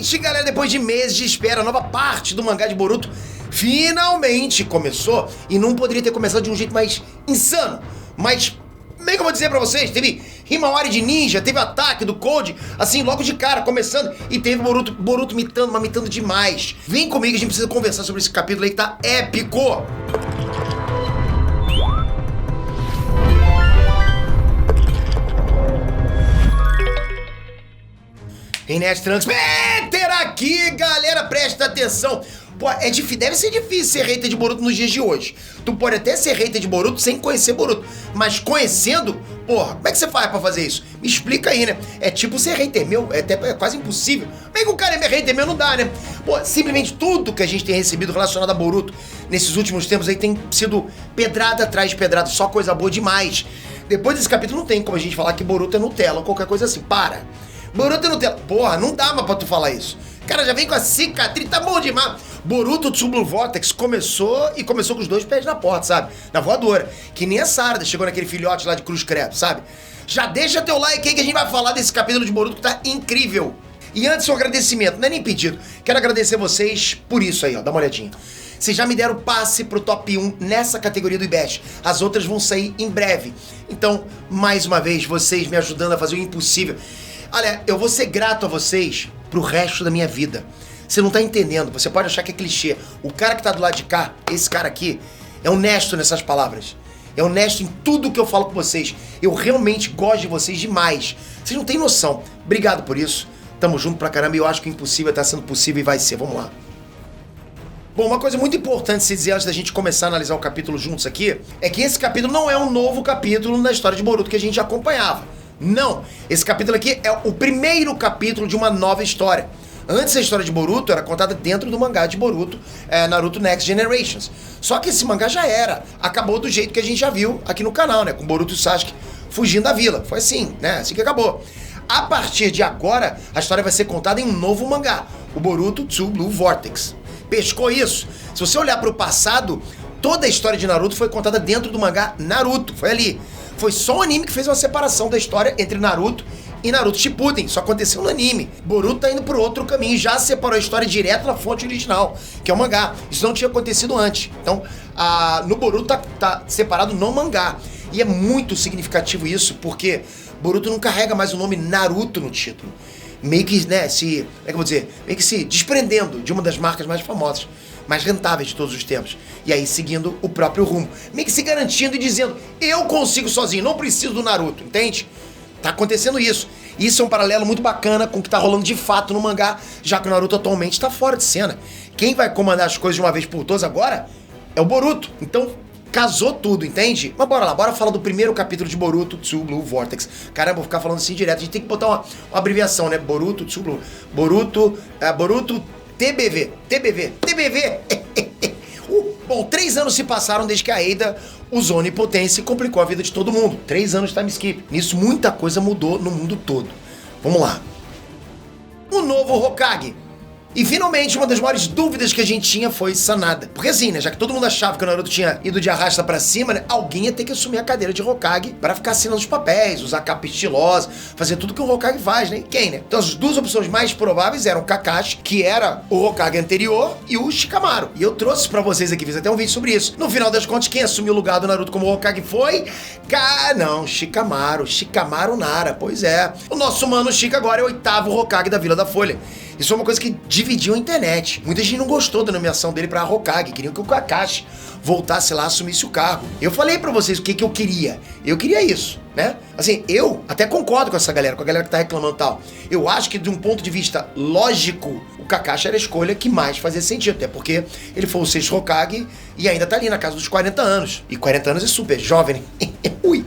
Finalmente, galera, depois de meses de espera, a nova parte do mangá de Boruto finalmente começou. E não poderia ter começado de um jeito mais insano. Mas, como é que eu vou dizer pra vocês? Teve Himawari de ninja, teve ataque do Code, assim, logo de cara, começando. E teve Boruto mitando, mas mitando demais. Vem comigo, a gente precisa conversar sobre esse capítulo aí que tá épico. Inet Transmitter aqui, galera, presta atenção. Pô, deve ser difícil ser hater de Boruto nos dias de hoje. Tu pode até ser hater de Boruto sem conhecer Boruto, mas conhecendo, porra, como é que você faz pra fazer isso? Me explica aí, né? É tipo ser hater meu, é quase impossível. Como é que o cara é hater meu? Não dá, né? Pô, simplesmente tudo que a gente tem recebido relacionado a Boruto nesses últimos tempos aí tem sido pedrada atrás de pedrada, só coisa boa demais. Depois desse capítulo não tem como a gente falar que Boruto é Nutella ou qualquer coisa assim, para. Boruto é Nutella. Porra, não dá mais pra tu falar isso. O cara já vem com a cicatriz, tá bom demais. Boruto True Blue Vortex começou com os dois pés na porta, sabe? Na voadora. Que nem a Sarada chegou naquele filhote lá de Cruz Credo, sabe? Já deixa teu like aí que a gente vai falar desse capítulo de Boruto que tá incrível. E antes, um agradecimento, não é nem pedido. Quero agradecer vocês por isso aí, ó. Dá uma olhadinha. Vocês já me deram passe pro top 1 nessa categoria do IBEST. As outras vão sair em breve. Então, mais uma vez, vocês me ajudando a fazer o impossível. Olha, eu vou ser grato a vocês pro resto da minha vida. Você não tá entendendo, você pode achar que é clichê. O cara que tá do lado de cá, esse cara aqui, é honesto nessas palavras. É honesto em tudo que eu falo com vocês. Eu realmente gosto de vocês demais. Vocês não têm noção. Obrigado por isso. Tamo junto pra caramba e eu acho que o impossível tá sendo possível e vai ser. Vamos lá. Bom, uma coisa muito importante se dizer antes da gente começar a analisar o capítulo juntos aqui, é que esse capítulo não é um novo capítulo na história de Boruto que a gente já acompanhava. Não, esse capítulo aqui é o primeiro capítulo de uma nova história. Antes a história de Boruto era contada dentro do mangá de Boruto, Naruto Next Generations. Só que esse mangá já acabou do jeito que a gente já viu aqui no canal, né? Com Boruto e Sasuke fugindo da vila. Foi assim, né? Assim que acabou. A partir de agora, a história vai ser contada em um novo mangá, o Boruto True Blue Vortex. Pescou isso? Se você olhar para o passado, toda a história de Naruto foi contada dentro do mangá Naruto. Foi ali. Foi só o anime que fez uma separação da história entre Naruto e Naruto Shippuden. Isso aconteceu no anime. Boruto tá indo por outro caminho, já separou a história direto da fonte original, que é o mangá. Isso não tinha acontecido antes. Então, no Boruto tá separado no mangá. E é muito significativo isso, porque Boruto não carrega mais o nome Naruto no título. Meio que, né, meio que se desprendendo de uma das marcas mais famosas, mais rentáveis de todos os tempos. E aí seguindo o próprio rumo. Meio que se garantindo e dizendo, eu consigo sozinho, não preciso do Naruto, entende? Tá acontecendo isso. Isso é um paralelo muito bacana com o que tá rolando de fato no mangá, já que o Naruto atualmente tá fora de cena. Quem vai comandar as coisas de uma vez por todas agora é o Boruto. Então, casou tudo, entende? Mas bora lá, bora falar do primeiro capítulo de Boruto True Blue Vortex. Caramba, vou ficar falando assim direto, a gente tem que botar uma abreviação, né? Boruto True Blue. Boruto TBV. Bom, 3 anos se passaram desde que a Eida usou onipotência e complicou a vida de todo mundo. 3 anos de time skip. Nisso muita coisa mudou no mundo todo. Vamos lá. O novo Hokage. E finalmente, uma das maiores dúvidas que a gente tinha foi Sanada. Porque assim, né, já que todo mundo achava que o Naruto tinha ido de arrasta pra cima, né, alguém ia ter que assumir a cadeira de Hokage pra ficar assinando os papéis, usar capa estilosa, fazer tudo que um Hokage faz, né? E quem, né? Então as duas opções mais prováveis eram o Kakashi, que era o Hokage anterior, e o Shikamaru. E eu trouxe pra vocês aqui, fiz até um vídeo sobre isso. No final das contas, quem assumiu o lugar do Naruto como Hokage foi... Shikamaru Nara, pois é. O nosso mano Shika agora é o 8º Hokage da Vila da Folha. Isso é uma coisa que dividiu a internet. Muita gente não gostou da nomeação dele pra Hokage, queriam que o Kakashi voltasse lá, assumisse o cargo. Eu falei pra vocês o que eu queria. Eu queria isso, né? Assim, eu até concordo com essa galera, com a galera que tá reclamando e tal. Eu acho que de um ponto de vista lógico, o Kakashi era a escolha que mais fazia sentido, até porque ele foi o 6º Hokage e ainda tá ali na casa dos 40 anos. E 40 anos é super jovem, né? Ui.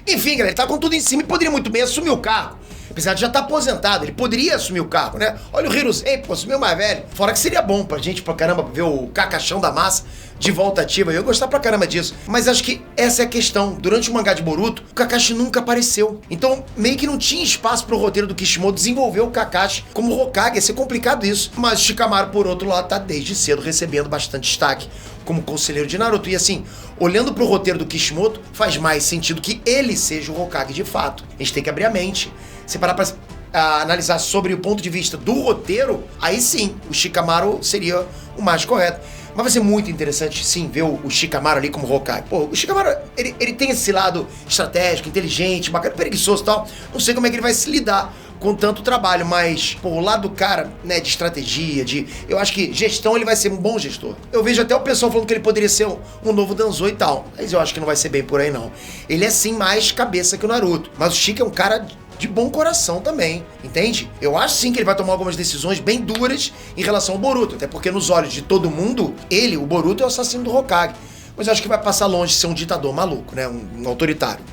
Enfim, galera, ele tá com tudo em cima e poderia muito bem assumir o cargo. Apesar de já estar aposentado, ele poderia assumir o cargo, né? Olha o Hiruzen, pô, assumiu mais velho. Fora que seria bom pra gente, pra caramba, ver o Kakashão da massa de volta ativa. Eu ia gostar pra caramba disso. Mas acho que essa é a questão. Durante o mangá de Boruto, o Kakashi nunca apareceu. Então, meio que não tinha espaço pro roteiro do Kishimoto desenvolver o Kakashi como Hokage. Ia ser complicado isso. Mas o Shikamaru, por outro lado, tá desde cedo recebendo bastante destaque como conselheiro de Naruto. E assim, olhando pro roteiro do Kishimoto, faz mais sentido que ele seja o Hokage de fato. A gente tem que abrir a mente. Se parar pra analisar sobre o ponto de vista do roteiro, aí sim, o Shikamaru seria o mais correto. Mas vai ser muito interessante, sim, ver o Shikamaru ali como Hokage. Pô, o Shikamaru, ele tem esse lado estratégico, inteligente, bacana, preguiçoso e tal. Não sei como é que ele vai se lidar com tanto trabalho, mas, pô, o lado do cara, né, de estratégia, eu acho que gestão, ele vai ser um bom gestor. Eu vejo até o pessoal falando que ele poderia ser um novo Danzo e tal, mas eu acho que não vai ser bem por aí, não. Ele é, sim, mais cabeça que o Naruto, mas o Shika é um cara de bom coração também, entende? Eu acho sim que ele vai tomar algumas decisões bem duras em relação ao Boruto, até porque nos olhos de todo mundo, o Boruto é o assassino do Hokage, mas eu acho que vai passar longe de ser um ditador maluco, né, um autoritário.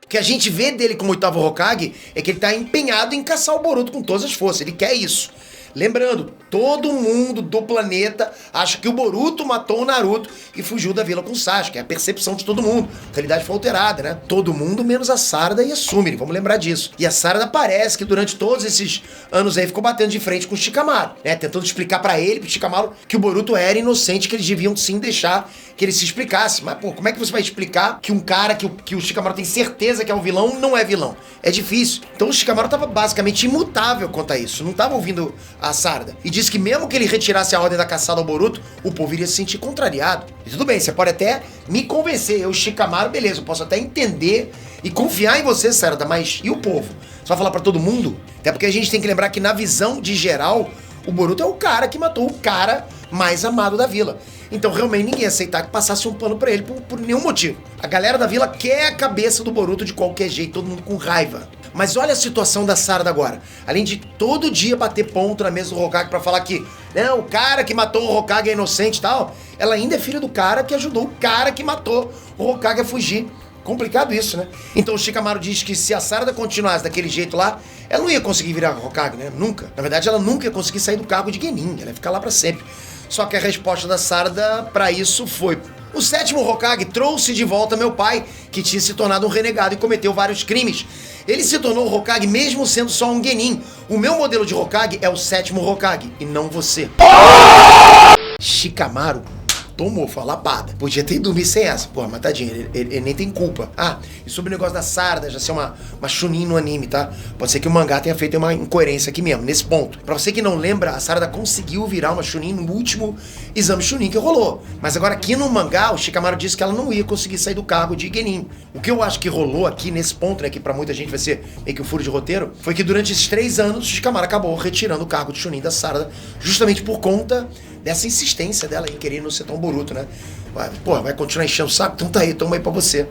O que a gente vê dele como oitavo Hokage é que ele tá empenhado em caçar o Boruto com todas as forças, ele quer isso. Lembrando, todo mundo do planeta acha que o Boruto matou o Naruto e fugiu da vila com o Sasuke. É a percepção de todo mundo. A realidade foi alterada, né? Todo mundo menos a Sarada e a Sumire, vamos lembrar disso. E a Sarada parece que durante todos esses anos aí ficou batendo de frente com o Shikamaru, né? Tentando explicar pra ele, pro Shikamaru, que o Boruto era inocente, que eles deviam sim deixar que ele se explicasse. Mas, pô, como é que você vai explicar que um cara que o Shikamaru tem certeza que é um vilão, não é vilão? É difícil. Então o Shikamaru tava basicamente imutável quanto a isso. Não tava ouvindo a Sarada. E disse que mesmo que ele retirasse a ordem da caçada ao Boruto, o povo iria se sentir contrariado. E tudo bem, você pode até me convencer. Eu, Shikamaru, beleza, eu posso até entender e confiar em você, Sarada, mas e o povo? Você vai falar pra todo mundo? Até porque a gente tem que lembrar que na visão de geral, o Boruto é o cara que matou o cara mais amado da vila. Então realmente ninguém ia aceitar que passasse um pano pra ele por nenhum motivo. A galera da vila quer a cabeça do Boruto de qualquer jeito, todo mundo com raiva. Mas olha a situação da Sarada agora. Além de todo dia bater ponto na mesa do Hokage pra falar que o cara que matou o Hokage é inocente e tal, ela ainda é filha do cara que ajudou o cara que matou o Hokage a fugir. Complicado isso, né? Então o Shikamaru diz que se a Sarada continuasse daquele jeito lá, ela não ia conseguir virar Hokage, né? Nunca. Na verdade, ela nunca ia conseguir sair do cargo de Genin. Ela ia ficar lá pra sempre. Só que a resposta da Sarada pra isso foi: o sétimo Hokage trouxe de volta meu pai, que tinha se tornado um renegado e cometeu vários crimes. Ele se tornou Hokage mesmo sendo só um Genin. O meu modelo de Hokage é o sétimo Hokage, e não você. Shikamaru tomou, foi uma lapada. Podia ter dormido sem essa. Porra, mas tadinho, ele nem tem culpa. Ah, e sobre o negócio da Sarada já ser uma Chunin no anime, tá? Pode ser que o mangá tenha feito uma incoerência aqui mesmo, nesse ponto. Pra você que não lembra, a Sarada conseguiu virar uma Chunin no último exame Chunin que rolou. Mas agora aqui no mangá, o Shikamaru disse que ela não ia conseguir sair do cargo de Genin. O que eu acho que rolou aqui nesse ponto, né, que pra muita gente vai ser meio que um furo de roteiro, foi que durante esses 3 anos, o Shikamaru acabou retirando o cargo de Chunin da Sarada, justamente por conta dessa insistência dela em querer não ser tão Boruto, né? Pô, vai continuar enchendo o saco? Então tá aí, toma aí pra você.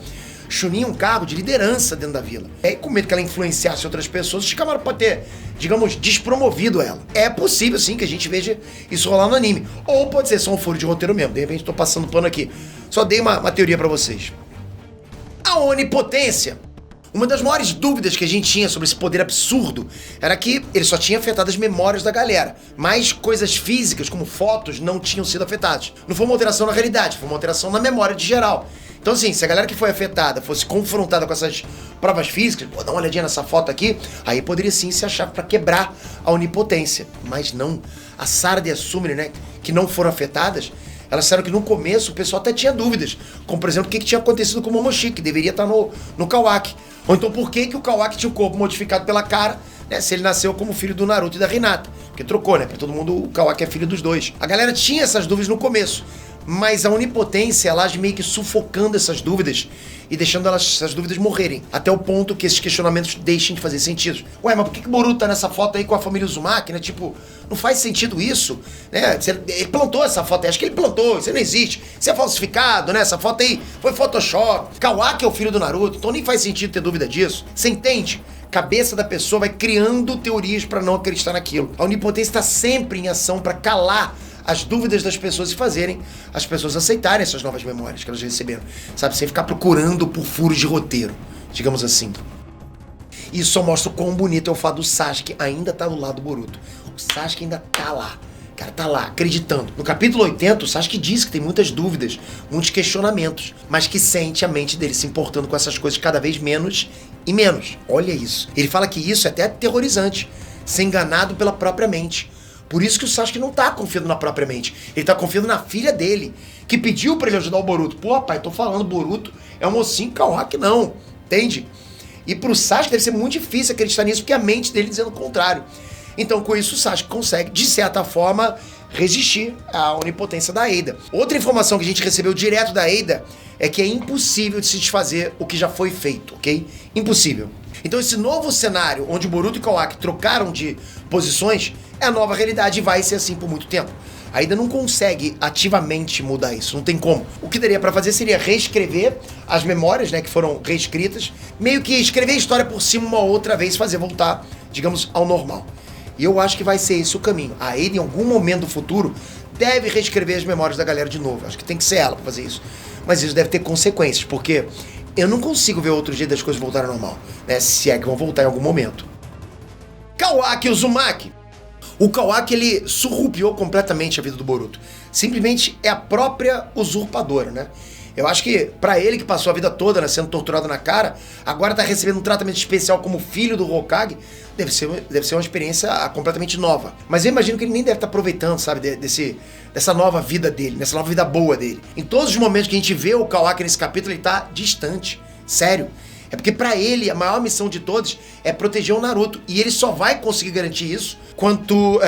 Chunin é um cargo de liderança dentro da vila. E aí, com medo que ela influenciasse outras pessoas, o Shikamaru pode ter, digamos, despromovido ela. É possível, sim, que a gente veja isso rolar no anime. Ou pode ser só um furo de roteiro mesmo. De repente, tô passando pano aqui. Só dei uma teoria pra vocês. A onipotência. Uma das maiores dúvidas que a gente tinha sobre esse poder absurdo era que ele só tinha afetado as memórias da galera, mas coisas físicas, como fotos, não tinham sido afetadas. Não foi uma alteração na realidade, foi uma alteração na memória de geral. Então assim, se a galera que foi afetada fosse confrontada com essas provas físicas, pô, dá uma olhadinha nessa foto aqui, aí poderia sim se achar pra quebrar a onipotência. Mas não. A Sarada e a Sumire, né, que não foram afetadas, elas disseram que no começo o pessoal até tinha dúvidas. Como, por exemplo, o que tinha acontecido com o Momoshiki, que deveria estar no Kawaki. Ou então por que o Kawaki tinha o corpo modificado pela cara, né, se ele nasceu como filho do Naruto e da Hinata. Porque trocou, né? Pra todo mundo, o Kawaki é filho dos dois. A galera tinha essas dúvidas no começo. Mas a onipotência, ela age meio que sufocando essas dúvidas e deixando essas dúvidas morrerem. Até o ponto que esses questionamentos deixem de fazer sentido. Ué, mas por que o Boruto tá nessa foto aí com a família Uzumaki, né? Tipo, não faz sentido isso, né? Ele plantou essa foto aí, acho que ele plantou, isso não existe. Isso é falsificado, né? Essa foto aí foi Photoshop. Kawaki é o filho do Naruto, então nem faz sentido ter dúvida disso. Você entende? Cabeça da pessoa vai criando teorias pra não acreditar naquilo. A onipotência tá sempre em ação pra calar as dúvidas das pessoas e fazerem as pessoas aceitarem essas novas memórias que elas receberam, sabe? Sem ficar procurando por furos de roteiro, digamos assim. Isso só mostra o quão bonito é o fato do Sasuke ainda tá do lado do Boruto. O Sasuke ainda tá lá. O cara tá lá, acreditando. No capítulo 80, o Sasuke diz que tem muitas dúvidas, muitos questionamentos, mas que sente a mente dele se importando com essas coisas cada vez menos e menos. Olha isso. Ele fala que isso é até aterrorizante, ser enganado pela própria mente. Por isso que o Sasuke não tá confiando na própria mente. Ele tá confiando na filha dele, que pediu pra ele ajudar o Boruto. Pô, pai, tô falando, Boruto é um mocinho Kawaki, não. Entende? E pro Sasuke deve ser muito difícil acreditar nisso, porque a mente dele dizendo o contrário. Então, com isso, o Sasuke consegue, de certa forma, resistir à onipotência da Eida. Outra informação que a gente recebeu direto da Eida é que é impossível de se desfazer o que já foi feito, ok? Impossível. Então esse novo cenário, onde o Boruto e o Kawaki trocaram de posições, é a nova realidade e vai ser assim por muito tempo. A Eida não consegue ativamente mudar isso, não tem como. O que daria pra fazer seria reescrever as memórias, né, que foram reescritas, meio que escrever a história por cima uma outra vez, fazer voltar, digamos, ao normal. E eu acho que vai ser esse o caminho. A Eida, em algum momento do futuro, deve reescrever as memórias da galera de novo. Acho que tem que ser ela pra fazer isso. Mas isso deve ter consequências, porque eu não consigo ver outro jeito das coisas voltarem ao normal, né? Se é que vão voltar em algum momento. Kawaki Uzumaki. O Kawaki, ele surrupiou completamente a vida do Boruto. Simplesmente é a própria usurpadora, né? Eu acho que pra ele que passou a vida toda, né, sendo torturado na cara, agora tá recebendo um tratamento especial como filho do Hokage, deve ser uma experiência completamente nova. Mas eu imagino que ele nem deve estar aproveitando, sabe, dessa nova vida dele, dessa nova vida boa dele. Em todos os momentos que a gente vê o Kawaki nesse capítulo, ele tá distante, sério. É porque pra ele, a maior missão de todos é proteger o Naruto. E ele só vai conseguir garantir isso quando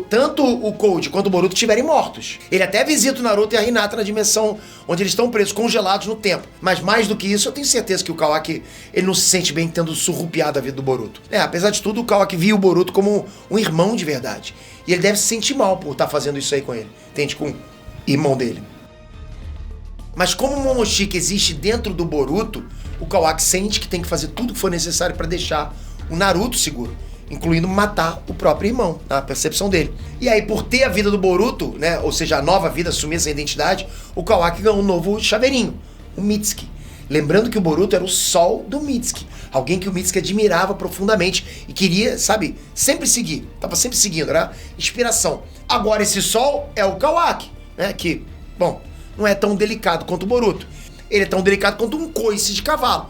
tanto o Code quanto o Boruto estiverem mortos. Ele até visita o Naruto e a Hinata na dimensão onde eles estão presos, congelados no tempo. Mas mais do que isso, eu tenho certeza que o Kawaki, ele não se sente bem tendo surrupiado a vida do Boruto. Apesar de tudo, o Kawaki viu o Boruto como um irmão de verdade. E ele deve se sentir mal por estar fazendo isso aí com ele. Entende? Com o irmão dele. Mas como o Momoshiki existe dentro do Boruto, o Kawaki sente que tem que fazer tudo o que for necessário para deixar o Naruto seguro, incluindo matar o próprio irmão, na percepção dele. E aí, por ter a vida do Boruto, né, ou seja, a nova vida, assumir essa identidade, o Kawaki ganhou um novo chaveirinho, o Mitsuki. Lembrando que o Boruto era o sol do Mitsuki, alguém que o Mitsuki admirava profundamente e queria, sabe, sempre seguir, tava sempre seguindo, era inspiração. Agora esse sol é o Kawaki, né, que, bom, não é tão delicado quanto o Boruto. Ele é tão delicado quanto um coice de cavalo.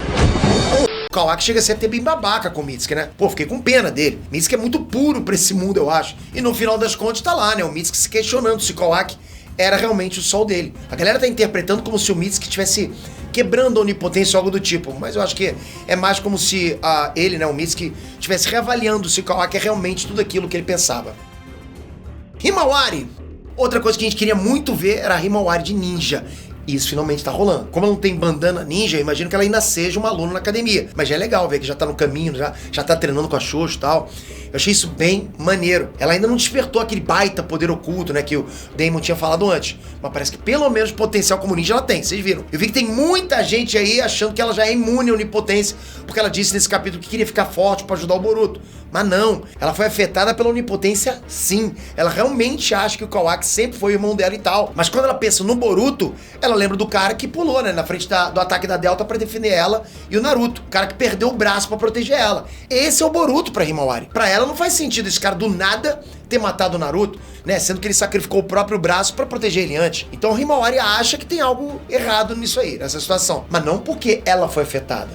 O Kawaki chega a ser até bem babaca com o Mitsuki, né? Pô, fiquei com pena dele. Mitsuki é muito puro pra esse mundo, eu acho. E no final das contas tá lá, né? O Mitsuki se questionando se o Kawaki era realmente o sol dele. A galera tá interpretando como se o Mitsuki estivesse quebrando a onipotência ou algo do tipo. Mas eu acho que é mais como se ele, né, o Mitsuki, estivesse reavaliando se o Kawaki é realmente tudo aquilo que ele pensava. Himawari. Outra coisa que a gente queria muito ver era a Himawari de ninja. E isso finalmente tá rolando. Como ela não tem bandana ninja, eu imagino que ela ainda seja uma aluna na academia. Mas já é legal ver que já tá no caminho, já tá treinando com a Xoxo e tal. Eu achei isso bem maneiro. Ela ainda não despertou aquele baita poder oculto, né, que o Daemon tinha falado antes. Mas parece que pelo menos potencial como ninja ela tem, vocês viram. Eu vi que tem muita gente aí achando que ela já é imune à onipotência, porque ela disse nesse capítulo que queria ficar forte pra ajudar o Boruto. Mas não, ela foi afetada pela onipotência sim. Ela realmente acha que o Kawaki sempre foi o irmão dela e tal. Mas quando ela pensa no Boruto, ela lembra do cara que pulou, né, na frente do ataque da Delta pra defender ela e o Naruto. O cara que perdeu o braço pra proteger ela. Esse é o Boruto pra Himawari. Pra ela não faz sentido esse cara do nada ter matado o Naruto, né, sendo que ele sacrificou o próprio braço pra proteger ele antes. Então Himawari acha que tem algo errado nisso aí, nessa situação. Mas não porque ela foi afetada.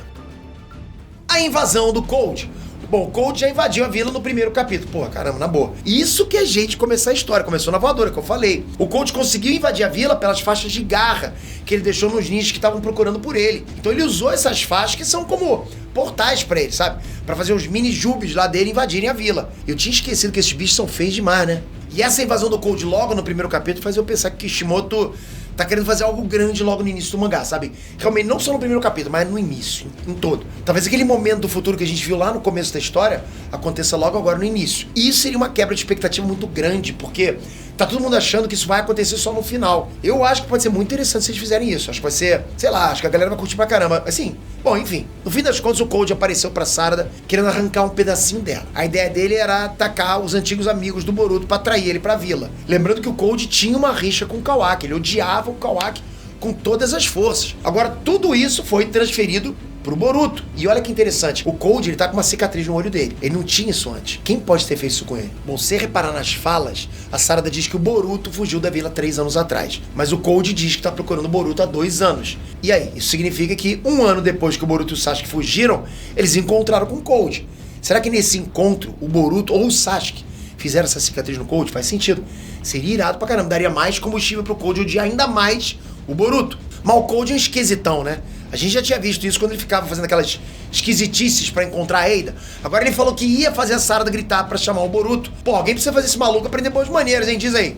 A invasão do Cold. Bom, o Cold já invadiu a vila no primeiro capítulo. Porra, caramba, na boa. Isso que é jeito de começar a história. Começou na voadora, que eu falei. O Cold conseguiu invadir a vila pelas faixas de garra que ele deixou nos ninjas que estavam procurando por ele. Então ele usou essas faixas que são como portais pra ele, sabe? Pra fazer os mini jubes lá dele invadirem a vila. Eu tinha esquecido que esses bichos são feios demais, né? E essa invasão do Cold logo no primeiro capítulo faz eu pensar que Kishimoto tá querendo fazer algo grande logo no início do mangá, sabe? Realmente, não só no primeiro capítulo, mas no início, em todo. Talvez aquele momento do futuro que a gente viu lá no começo da história aconteça logo agora no início. E isso seria uma quebra de expectativa muito grande, porque tá todo mundo achando que isso vai acontecer só no final. Eu acho que pode ser muito interessante se eles fizerem isso. Acho que vai ser, sei lá, acho que a galera vai curtir pra caramba. Assim, bom, enfim. No fim das contas, o Cold apareceu pra Sarada querendo arrancar um pedacinho dela. A ideia dele era atacar os antigos amigos do Boruto pra atrair ele pra vila. Lembrando que o Cold tinha uma rixa com o Kawaki. Ele odiava o Kawaki com todas as forças. Agora, tudo isso foi transferido pro Boruto. E olha que interessante, o Cold, ele tá com uma cicatriz no olho dele. Ele não tinha isso antes. Quem pode ter feito isso com ele? Bom, se reparar nas falas, a Sarada diz que o Boruto fugiu da vila 3 anos atrás. Mas o Cold diz que tá procurando o Boruto há 2 anos. E aí, isso significa que 1 ano depois que o Boruto e o Sasuke fugiram, eles encontraram com o Cold. Será que nesse encontro, o Boruto ou o Sasuke fizeram essa cicatriz no Cold? Faz sentido. Seria irado pra caramba. Daria mais combustível pro Cold odiar ainda mais o Boruto. Mas o Cold é um esquisitão, né? A gente já tinha visto isso quando ele ficava fazendo aquelas esquisitices pra encontrar a Eida. Agora ele falou que ia fazer a Sarada gritar pra chamar o Boruto. Pô, alguém precisa fazer esse maluco aprender boas maneiras, hein? Diz aí.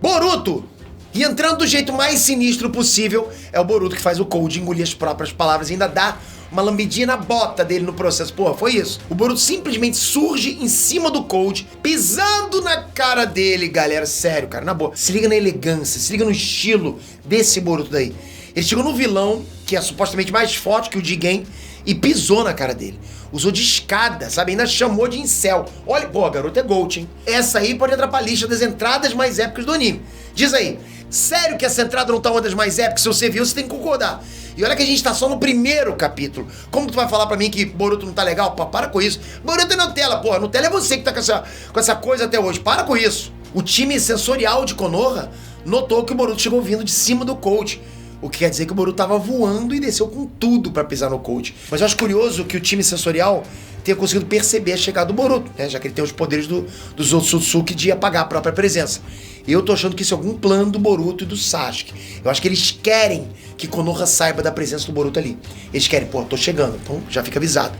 Boruto! E entrando do jeito mais sinistro possível, é o Boruto que faz o Cold engolir as próprias palavras e ainda dá uma lambidinha na bota dele no processo. Porra, foi isso. O Boruto simplesmente surge em cima do Cold, pisando na cara dele, galera. Sério, cara, na boa. Se liga na elegância, se liga no estilo desse Boruto daí. Ele chegou no vilão, que é supostamente mais forte que o Jigen, e pisou na cara dele. Usou de escada, sabe? Ainda chamou de incel. Olha, pô, a garota é Gold, hein? Essa aí pode entrar pra lista das entradas mais épicas do anime. Diz aí, sério que essa entrada não tá uma das mais épicas? Se você viu, você tem que concordar. E olha que a gente tá só no primeiro capítulo. Como tu vai falar pra mim que Boruto não tá legal? Pô, para com isso. Boruto é Nutella, porra. Nutella é você que tá com essa coisa até hoje. Para com isso. O time sensorial de Konoha notou que o Boruto chegou vindo de cima do Cold. O que quer dizer que o Boruto tava voando e desceu com tudo pra pisar no Cold. Mas eu acho curioso que o time sensorial tenha conseguido perceber a chegada do Boruto, né? Já que ele tem os poderes dos Otsutsuki de apagar a própria presença. Eu tô achando que isso é algum plano do Boruto e do Sasuke. Eu acho que eles querem que Konoha saiba da presença do Boruto ali. Eles querem, pô, tô chegando, então já fica avisado.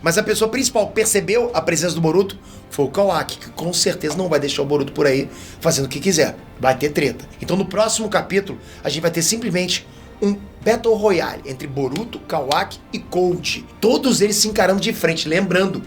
Mas a pessoa principal percebeu a presença do Boruto foi o Kawaki, que com certeza não vai deixar o Boruto por aí fazendo o que quiser. Vai ter treta. Então no próximo capítulo, a gente vai ter simplesmente um Battle Royale entre Boruto, Kawaki e Cold. Todos eles se encarando de frente. Lembrando,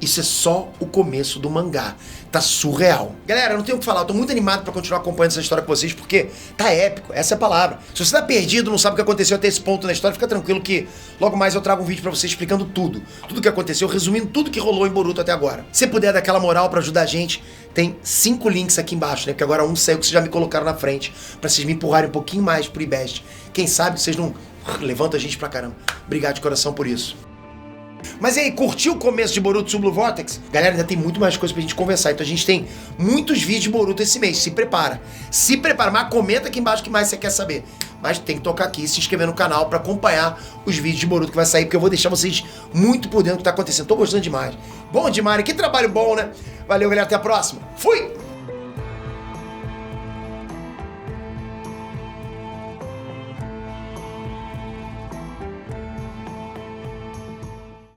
isso é só o começo do mangá. Tá surreal. Galera, eu não tenho o que falar. Eu tô muito animado pra continuar acompanhando essa história com vocês, porque tá épico. Essa é a palavra. Se você tá perdido, não sabe o que aconteceu até esse ponto na história, fica tranquilo que logo mais eu trago um vídeo pra você explicando tudo. Tudo o que aconteceu, resumindo tudo que rolou em Boruto até agora. Se puder dar aquela moral pra ajudar a gente, tem 5 links aqui embaixo, né? Porque agora um saiu que vocês já me colocaram na frente, pra vocês me empurrarem um pouquinho mais pro IBEST. Quem sabe vocês não levantam a gente pra caramba. Obrigado de coração por isso. Mas e aí, curtiu o começo de Boruto Sub Blue Vortex? Galera, ainda tem muito mais coisa pra gente conversar. Então a gente tem muitos vídeos de Boruto esse mês. Se prepara. Se prepara, mas comenta aqui embaixo o que mais você quer saber. Mas tem que tocar aqui e se inscrever no canal pra acompanhar os vídeos de Boruto que vai sair, porque eu vou deixar vocês muito por dentro do que tá acontecendo. Tô gostando demais. Bom demais, que trabalho bom, né? Valeu, galera, até a próxima. Fui!